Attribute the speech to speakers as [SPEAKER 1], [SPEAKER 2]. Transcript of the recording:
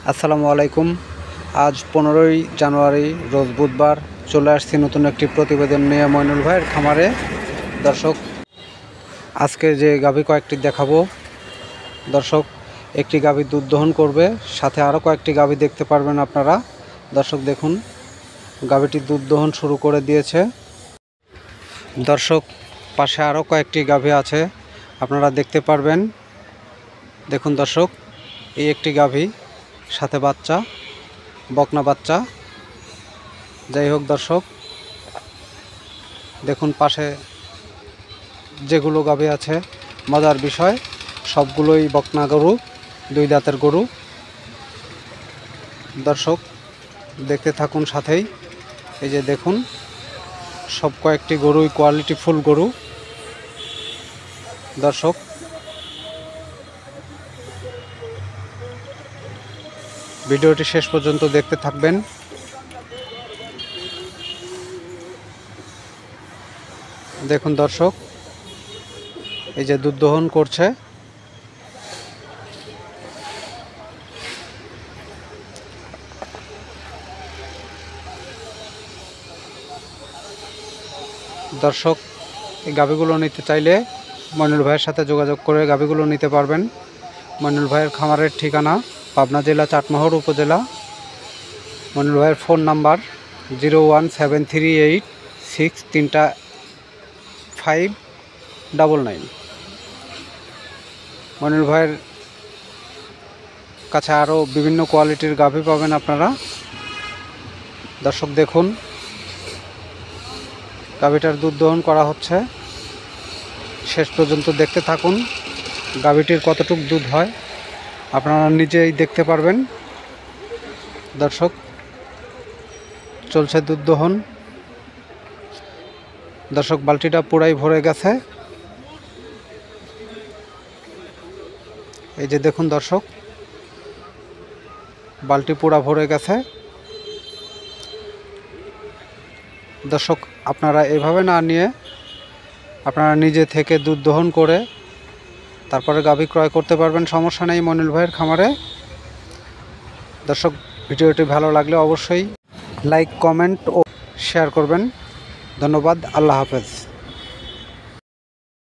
[SPEAKER 1] আসসালামু আলাইকুম। আজ 15ই জানুয়ারি রোজ বুধবার চলে আসছি নতুন একটি প্রতিবেদন নিয়ে মইনুল ভাইয়ের খামারে। দর্শক, আজকে যে গাভী কয়েকটি দেখাবো, দর্শক একটি গাভী দুধ দহন করবে, সাথে আরও কয়েকটি গাভী দেখতে পারবেন আপনারা। দর্শক দেখুন, গাভীটি দুধ দহন শুরু করে দিয়েছে। দর্শক, পাশে আরও কয়েকটি গাভী আছে, আপনারা দেখতে পারবেন। দেখুন দর্শক, এই একটি গাভী, সাথে বাচ্চা, বকনা বাচ্চা। যাই হোক দর্শক, দেখুন পাশে যেগুলো গাভী আছে, মজার বিষয় সবগুলোই বকনা গরু, 2 দাঁতের গরু। দর্শক দেখতে থাকুন সাথেই। এই যে দেখুন, সব কয়েকটি গরুই কোয়ালিটি ফুল গরু। দর্শক ভিডিওটি শেষ পর্যন্ত দেখতে থাকবেন। দেখুন দর্শক, এই যে দুধ দহন করছে। দর্শক, এই গাভীগুলো নিতে চাইলে মইনুল ভাইয়ের সাথে যোগাযোগ করে গাভীগুলো নিতে পারবেন। মইনুল ভাইয়ের খামারের ঠিকানা পাবনা জেলা চাটমোহর উপজেলা। মইনুল ভাইয়ের ফোন নাম্বার 017386359। মইনুল ভাইয়ের কাছে আরও বিভিন্ন কোয়ালিটির গাভী পাবেন আপনারা। দর্শক দেখুন, গাভীটার দুধ দহন করা হচ্ছে, শেষ পর্যন্ত দেখতে থাকুন। গাভীটির কতটুকু দুধ হয় আপনারা নিজেই দেখতে পারবেন। দর্শক, চলছে দুধ দহন। দর্শক, বালতিটা পুরাই ভরে গেছে। এই যে দেখুন দর্শক, বালতি পুরা ভরে গেছে। দর্শক, আপনারা এভাবে না নিয়ে আপনারা নিজে থেকে দুধ দহন করে তারপরে গাভী ক্রয় করতে পারবেন, সমস্যা নেই মইনুল ভাইয়ের খামারে। দর্শক, ভিডিওটি ভালো লাগলে অবশ্যই লাইক, কমেন্ট ও শেয়ার করবেন। ধন্যবাদ। আল্লাহ হাফেজ।